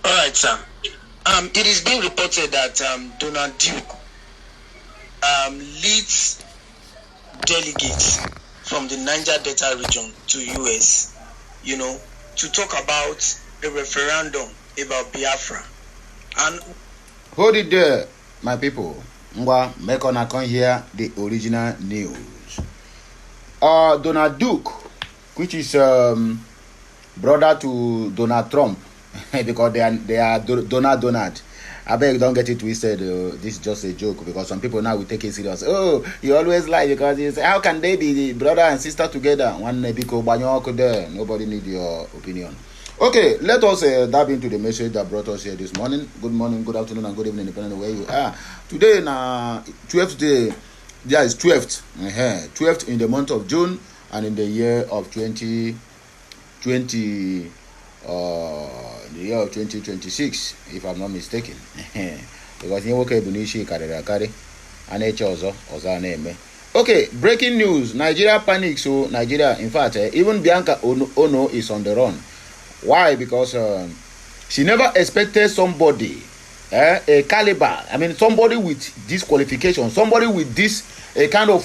All right, sir. It is being reported that Donald Duke leads delegates from the Niger Delta region to US, to talk about a referendum about Biafra. And hold it there, my people. Make on come here the original news. Donald Duke, which is brother to Donald Trump, because they are Donald. I beg, don't get it twisted. This is just a joke, because some people now will take it serious. Oh, you always lie, because you say, how can they be the brother and sister together? One there. Nobody need your opinion. Okay, let us dive into the message that brought us here this morning. Good morning, good afternoon, and good evening, depending on where you are. Today, 12th day. Yeah, it's 12th. 12th in the month of June, and in the year of 2020. The year of 2026, if I'm not mistaken. Because okay, breaking news. Nigeria panics. So Nigeria, in fact, even Bianca Ono is on the run. Why? Because she never expected somebody, a caliber. I mean, somebody with this qualification, somebody with this kind of,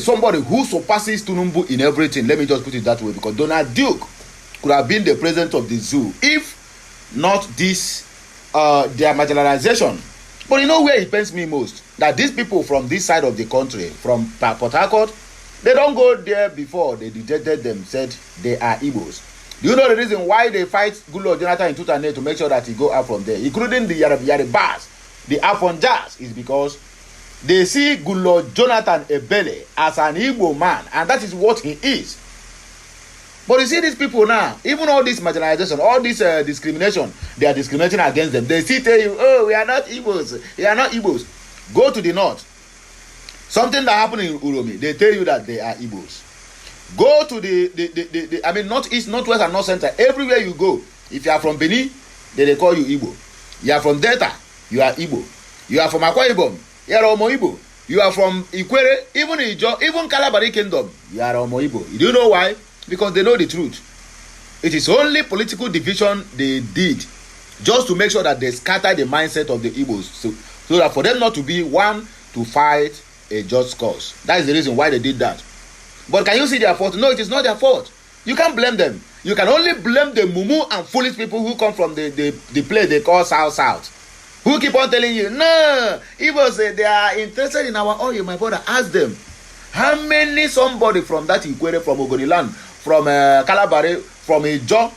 somebody who surpasses Tunumbu in everything. Let me just put it that way. Because Donald Duke could have been the president of the zoo if not this their marginalization. But you know where it pains me most? That these people from this side of the country, from Port Harcourt, they don't go there before they detected them, said they are Igbos. Do you know the reason why they fight Goodluck Jonathan in 2008 to make sure that he go out from there, including the Yarabas, the Afonjas, is because they see Goodluck Jonathan Ebele as an Igbo man, and that is what he is. But you see these people now, even all this marginalization, all this discrimination, they are discriminating against them. They still tell you, oh, we are not Igbos. We are not Igbos. Go to the north. Something that happened in Uromi, they tell you that they are Igbos. Go to the northeast, northwest, and north center. Everywhere you go, if you are from Benin, they call you Igbo. You are from Delta, you are Igbo. You are from Akwa Ibom, you are Omo Igbo. You are from Ikwere, even Ijo, even Kalabari Kingdom, you are Omo Igbo. Do you know why? Because they know the truth. It is only political division they did just to make sure that they scatter the mindset of the Igbos, so that for them not to be one to fight a just cause. That is the reason why they did that. But can you see their fault? No, it is not their fault. You can't blame them. You can only blame the mumu and foolish people who come from the place they call South. Who keep on telling you, no, Igbos say they are interested in our oil, my brother. Ask them. How many somebody from that Ikwere, from Ogoniland, from Kalabari, from Ijo,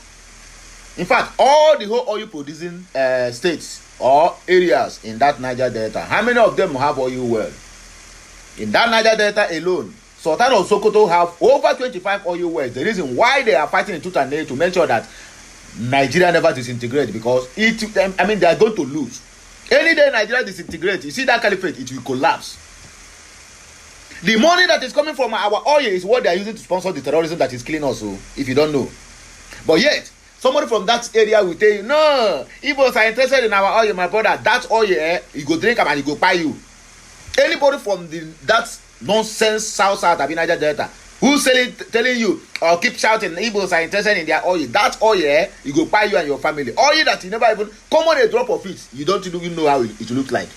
in fact, all the whole oil producing states or areas in that Niger Delta, how many of them have oil well? In that Niger Delta alone, Sultan of Sokoto have over 25 oil wells. The reason why they are fighting in tooth and nail to make sure that Nigeria never disintegrates, because they are going to lose. Any day Nigeria disintegrates, you see that caliphate, it will collapse. The money that is coming from our oil is what they are using to sponsor the terrorism that is killing us, if you don't know. But yet, somebody from that area will tell you, no, Igbos are interested in our oil, my brother. That oil, you go drink them and you go buy you. Anybody from that nonsense South Niger Delta who's telling you or keep shouting Igbos are interested in their oil, that oil, you go buy you and your family. Oil that you never even come on a drop of it, you don't even know how it looks like.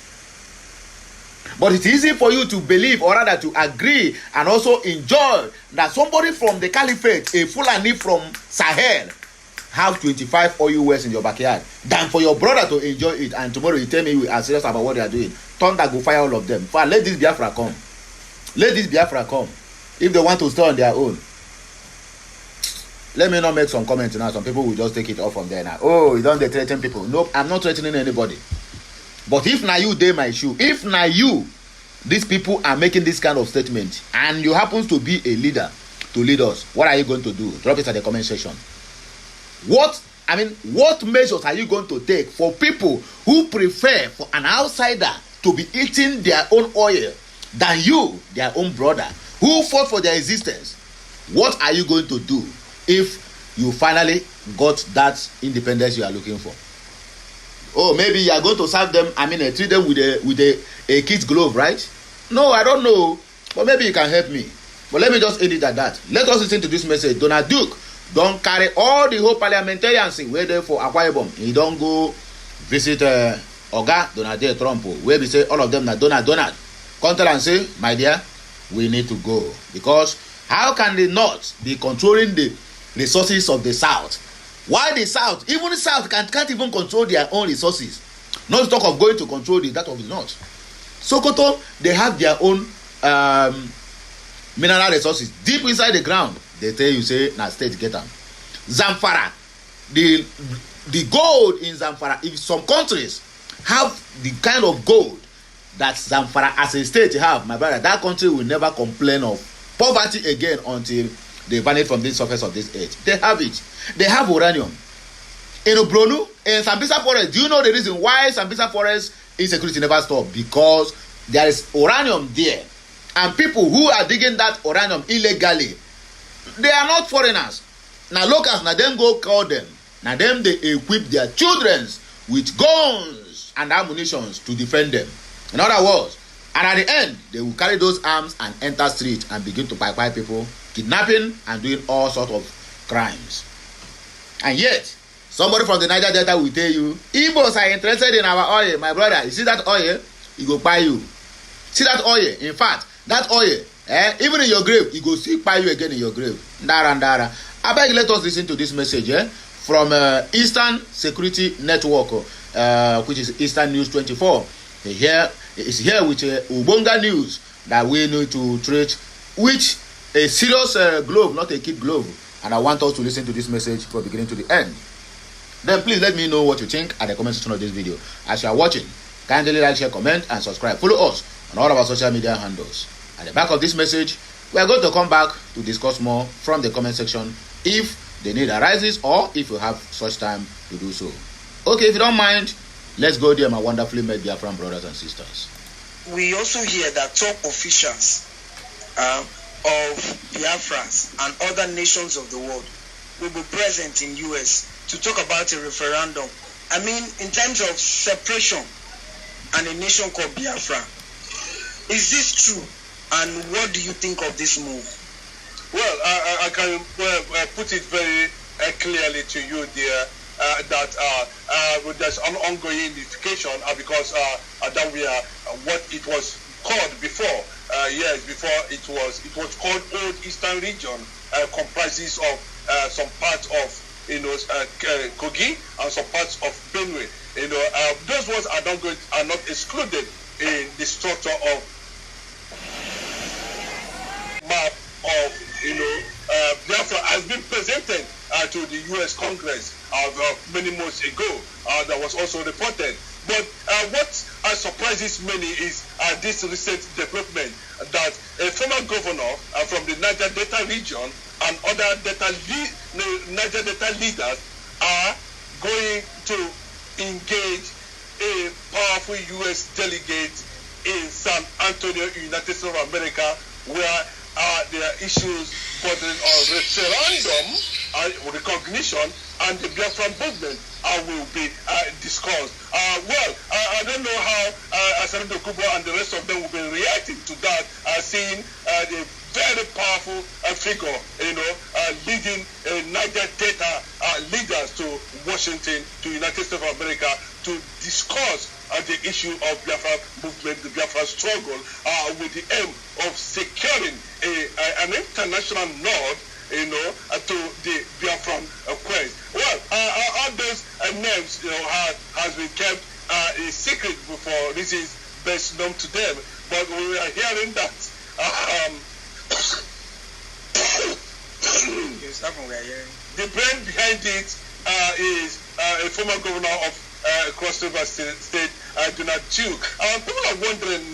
But it's easy for you to believe, or rather to agree and also enjoy, that somebody from the caliphate, a Fulani from Sahel, have 25 oil wells in your backyard, than for your brother to enjoy it, and tomorrow you tell me we are serious about what they are doing. Thunder go fire all of them. Fine, let this Biafra come. Let this Biafra come. If they want to stay on their own. Let me not make some comments now. Some people will just take it off from there now. Oh, you don't threaten people. Nope, I'm not threatening anybody. But if now you dey my shoe, if now you, these people are making this kind of statement, and you happen to be a leader to lead us, what are you going to do? Drop it at the comment section. What measures are you going to take for people who prefer for an outsider to be eating their own oil than you, their own brother, who fought for their existence? What are you going to do if you finally got that independence you are looking for? Oh, maybe you are going to serve them, treat them with a kid's glove, right? No, I don't know. But maybe you can help me. But let me just end it at that. Let us listen to this message. Donald Duke don carry all the whole parliamentarians wey dey for Akwa Ibom. He don go visit Oga Donald J. Trump, wey be say all of them na Donald. Come tell am say, my dear, we need to go, because how can the North be controlling the resources of the South? Why the South, even the South can't even control their own resources, not to talk of going to control that of the North. Sokoto, they have their own mineral resources deep inside the ground. They tell you say na state get them. Zamfara, the gold in Zamfara, if some countries have the kind of gold that Zamfara as a state have, my brother, that country will never complain of poverty again until they vanish from the surface of this earth. They have it. They have uranium. In Obronu, in Sambisa Forest, do you know the reason why Sambisa Forest insecurity never stopped? Because there is uranium there. And people who are digging that uranium illegally, they are not foreigners. Now locals, now them go call them. Now them they equip their children with guns and ammunition to defend them. In other words, and at the end, they will carry those arms and enter street and begin to buy people, kidnapping and doing all sorts of crimes. And yet, somebody from the Niger Delta will tell you, Igbos are interested in our oil. My brother, you see that oil? He go buy you. See that oil? In fact, that oil, even in your grave, he go still buy you again in your grave. Ndara. I beg, let us listen to this message from Eastern Security Network, which is Eastern News 24. Here is here with Ubonga news that we need to treat, which a serious glove, not a kid glove. And I want us to listen to this message from beginning to the end. Then please let me know what you think at the comment section of this video. As you are watching, kindly like, share, comment, and subscribe. Follow us on all of our social media handles. At the back of this message, we are going to come back to discuss more from the comment section if the need arises or if you have such time to do so. Okay, if you don't mind, let's go there, my wonderfully made Biafran brothers and sisters. We also hear that top officials of Biafrans and other nations of the world will be present in US to talk about a referendum. I mean, in terms of separation and a nation called Biafra. Is this true? And what do you think of this move? Well, I can put it very clearly to you there that there's an ongoing unification because that we are what it was called before. Years before it was called Old Eastern Region, comprises of some parts of Kogi and some parts of Benue. Those ones are not excluded in the structure of map of Biafra has been presented to the U.S. Congress many months ago. That was also reported. But what surprises many is this recent development that a former governor from the Niger Delta region and other Niger Delta leaders are going to engage a powerful U.S. delegate in San Antonio, United States of America, where there are issues bordering on referendum, recognition, and the Biafran movement will be discussed. I don't know how Senator Kubo and the rest of them will be reacting to that, seeing the very powerful figure, leading Niger Delta leaders to Washington, to United States of America, to discuss the issue of Biafra movement, the Biafra struggle, with the aim of securing an international nod, to the Biafran quest. Well, all those names, has been kept a secret for reasons best known to them. But we are hearing that. The brain behind it is a former governor of Cross River State, Donald Duke. People are wondering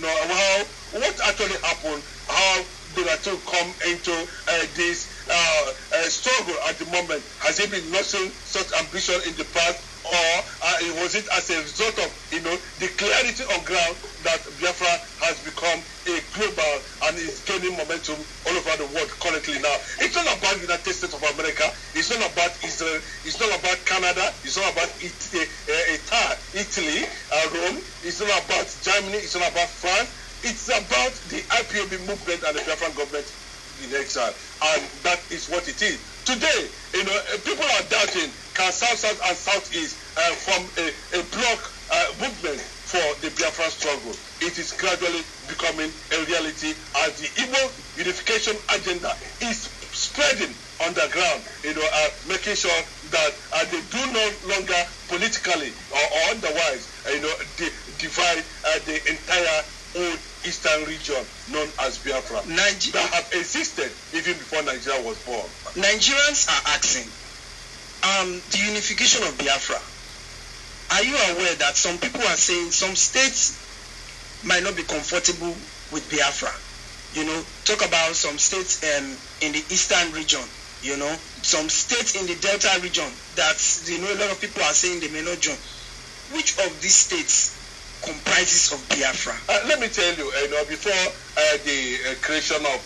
what actually happened, how Donald Duke come into this struggle at the moment. Has he been losing such ambition in the past, or was it as a result of the clarity on ground that Biafra has become a global and is gaining momentum all over the world currently now? It's not about the United States of America, it's not about Israel, it's not about Canada, it's not about Italy, Rome, it's not about Germany, it's not about France. It's about the IPOB movement and the Biafran government in exile, and that is what it is. Today, people are doubting, can South and Southeast form a bloc movement for the Biafran struggle? It is gradually becoming a reality as the Igbo unification agenda is spreading on the ground, making sure that they do no longer politically or otherwise, divide the entire old eastern region known as Biafra that have existed even before Nigeria was born. Nigerians are asking, the unification of Biafra. Are you aware that some people are saying some states might not be comfortable with Biafra? Talk about some states in the eastern region, some states in the Delta region that, a lot of people are saying they may not join. Which of these states comprises of Biafra? Let me tell you, before the creation of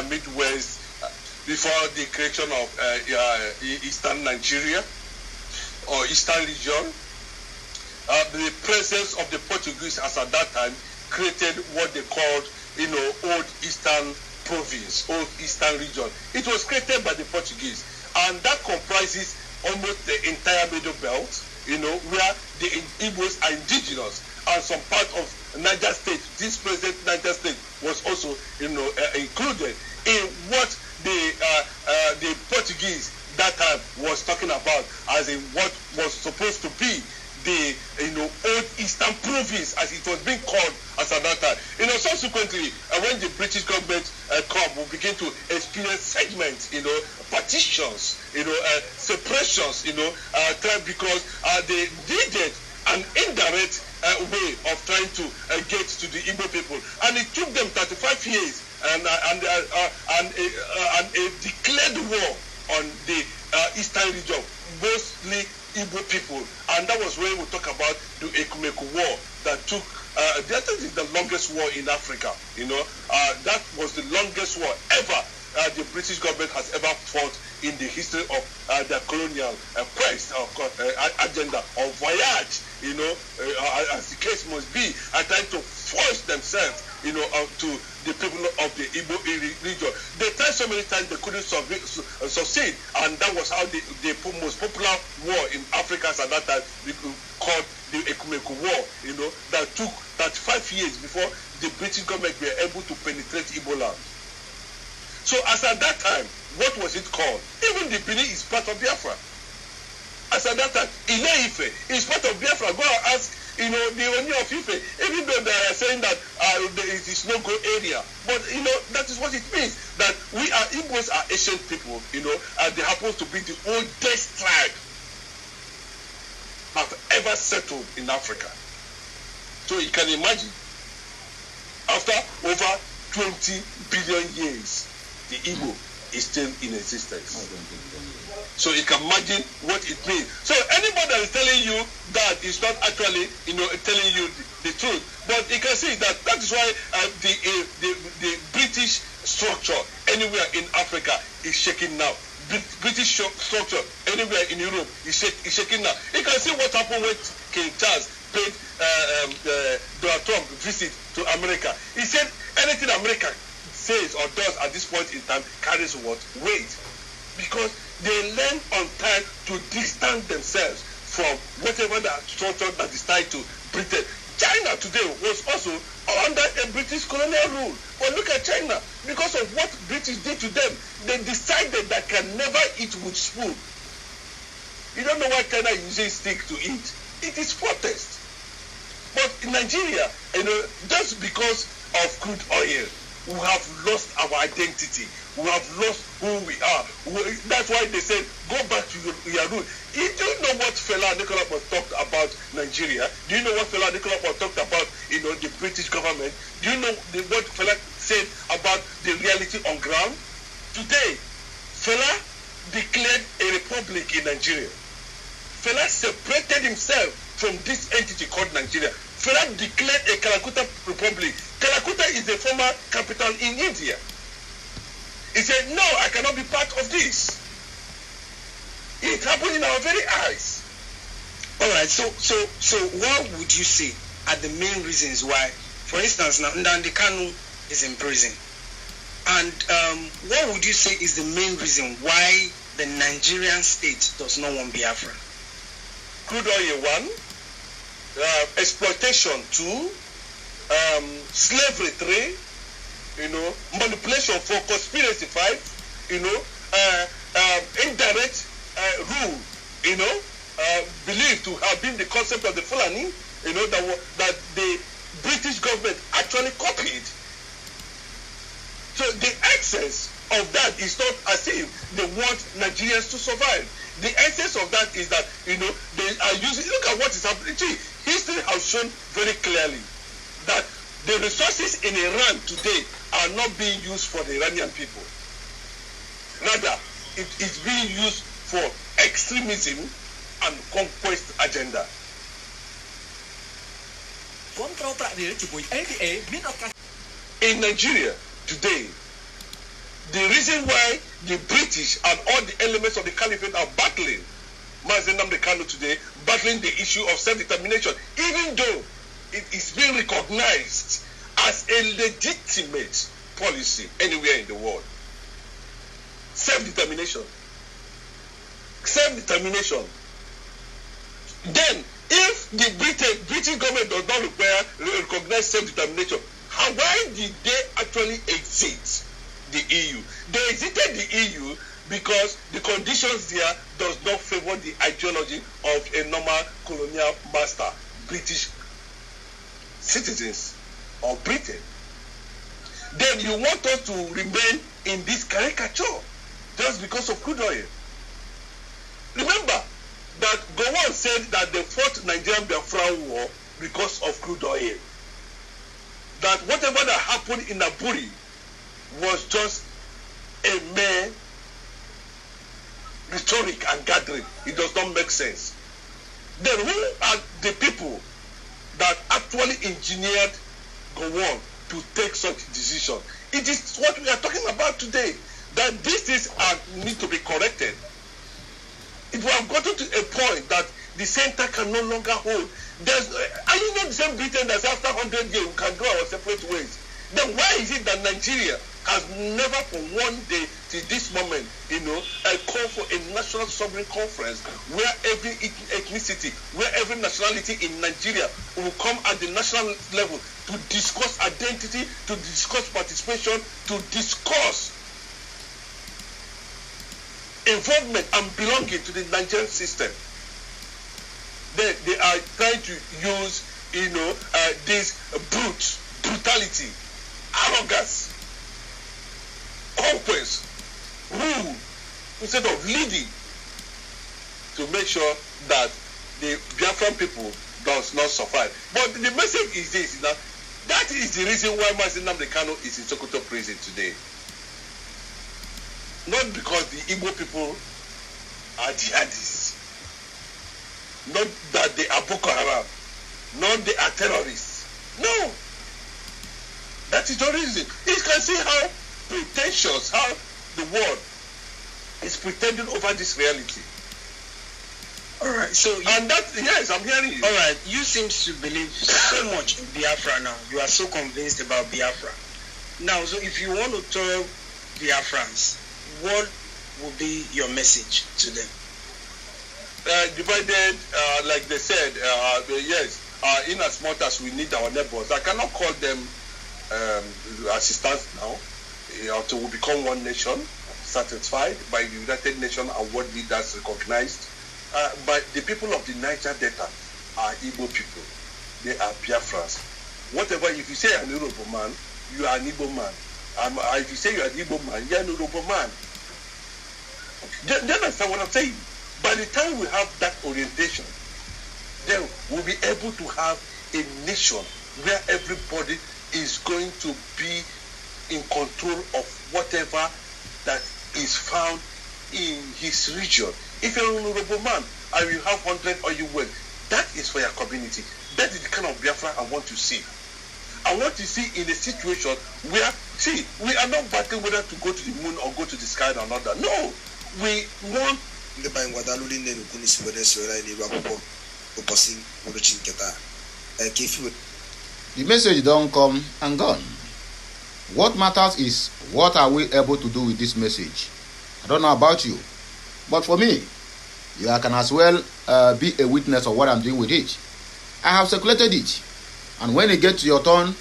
Midwest, before the creation of Eastern Nigeria or Eastern region, the presence of the Portuguese as at that time created what they called, Old Eastern Province, Old Eastern region. It was created by the Portuguese, and that comprises almost the entire Middle Belt, where the Igbos are indigenous, and some part of Niger State. This present Niger State was also, included in what the Portuguese that time was talking about as in what was supposed to be the Old Eastern Province, as it was being called as at that time. Subsequently, when the British government come, we begin to experience segments, partitions, separations, because they needed an indirect way of trying to get to the Igbo people, and it took them 35 years and a declared war on the Eastern region, mostly Igbo people, and that was when we talk about the Ekumeku War that took. That is the longest war in Africa. That was the longest war ever the British government has ever fought in the history of their colonial quest or agenda or voyage. As the case must be, trying to force themselves, to the people of the Igbo region. They tried so many times they couldn't succeed, and that was how the most popular war in Africa at that time, called the Ekumeku War. That took 35 years before the British government were able to penetrate Igbo land. So as at that time, what was it called? Even the Benin is part of Biafra. As at that time, Ile-Ife is part of Biafra. Go and ask, the Oni of Ife, even though they are saying that it is no-go area, but that is what it means. That we are Igbos are ancient people, and they happen to be the oldest tribe have ever settled in Africa. So you can imagine, after over 20 billion years, the Igbo is still in existence. So you can imagine what it means. So anybody that is telling you that is not actually, telling you the truth. But you can see that is why the British structure anywhere in Africa is shaking now. British structure anywhere in Europe is shaking now. You can see what happened when King Charles paid Donald Trump visit to America. He said anything America says or does at this point in time carries what? Weight. Because they learn on time to distance themselves from whatever the structure that is tied to Britain. China today was also under a British colonial rule. But look at China. Because of what British did to them, they decided that can never eat with spoon. You don't know why China uses stick to eat. It is protest. But in Nigeria, just because of crude oil, we have lost our identity. We have lost who we are. That's why they said, go back to your root. Do you know what Fela Anikulapo talked about Nigeria? Do you know what Fela Anikulapo talked about, the British government? Do you know what Fela said about the reality on ground? Today, Fela declared a republic in Nigeria. Fela separated himself from this entity called Nigeria. Fela declared a Calcutta Republic. Calcutta is the former capital in India. He said, no, I cannot be part of this. It happened in our very eyes. All right, so what would you say are the main reasons why, for instance, now Nnamdi Kanu is in prison? And what would you say is the main reason why the Nigerian state does not want Biafra? Crude oil 1, exploitation 2, slavery 3, manipulation 4, conspiracy 5, indirect rule, believed to have been the concept of the Fulani, that the British government actually copied. So the essence of that is not as if they want Nigerians to survive. The essence of that is that, they are using, look at what is happening. History has shown very clearly that the resources in Iran today are not being used for the Iranian people. Rather, it is being used for extremism and conquest agenda. In Nigeria today, the reason why the British and all the elements of the caliphate are battling Mazen Nnamdi Kanu today, battling the issue of self-determination, even though it is being recognized as a legitimate policy anywhere in the world. Self-determination. Self-determination. Then, if the British government does not recognize self-determination, why did they actually exit the EU? They exited the EU because the conditions there does not favor the ideology of a normal colonial master, British citizens of Britain. Then you want us to remain in this caricature just because of crude oil. Remember that Gowon said that they fought Nigerian Biafran war because of crude oil. That whatever that happened in Aburi was just a mere rhetoric and gathering. It does not make sense. Then who are the people that actually engineered Gowon to take such decision? It is what we are talking about today. That these things need to be corrected. If we have gotten to a point that the center can no longer hold, are you not the same Britain that after 100 years we can go our separate ways? Then why is it that Nigeria has never for one day till this moment, called for a national sovereign conference where every ethnicity, where every nationality in Nigeria will come at the national level to discuss identity, to discuss participation, to discuss involvement and belonging to the Nigerian system? They are trying to use, this brutality, arrogance, conquest, rule, instead of leading, to make sure that the Biafran people does not survive. But the message is this, that is the reason why Mazen Nnamdi Kanu is in Sokoto prison today. Not because the Igbo people are jihadists, not that they are Boko Haram, not they are terrorists. No, that is the reason. You can see how pretentious, how the world is pretending over this reality. All right, so yes, I'm hearing you. All right, you seem to believe so much in Biafra now. You are so convinced about Biafra. Now, so if you want to tell Biafrans, what will be your message to them? Divided, like they said, yes, in as much as we need our neighbors. I cannot call them assistants now until we become one nation, satisfied by the United Nations and world leaders recognized. But the people of the Niger Delta are Igbo people. They are Biafrans. Whatever, if you say an Yoruba man, you are an Igbo man. If you say you are an Igbo man, you are an Yoruba man. Do you understand what I'm saying? By the time we have that orientation, then we'll be able to have a nation where everybody is going to be in control of whatever that is found in his region. If you're an honorable man and you have 100 oil wells, that is for your community. That is the kind of Biafra I want to see. I want to see in a situation where, we are not battling whether to go to the moon or go to the sky or not. No, we want. The message don't come and gone. What matters is what are we able to do with this message. I don't know about you, But for me, you can as well be a witness of what I'm doing with it. I have circulated it. And when it gets to your turn,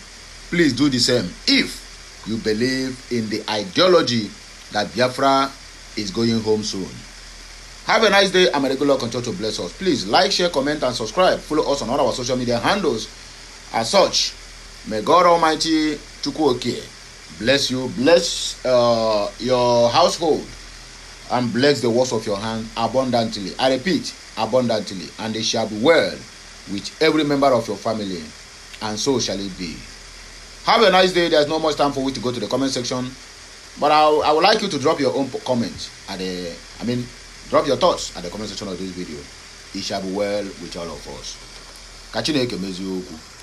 please do the same. If you believe in the ideology that Biafra is going home soon. Have a nice day. I'm a regular continue to bless us. Please like, share, comment, and subscribe. Follow us on all our social media handles. As such, may God Almighty Chukwuoke bless you, bless your household, and bless the works of your hand abundantly. I repeat, abundantly. And it shall be well with every member of your family. And so shall it be. Have a nice day. There's no much time for you to go to the comment section. But I would like you to drop your own comments drop your thoughts at the comment section of this video. It shall be well with all of us. Kachineke meziokwu.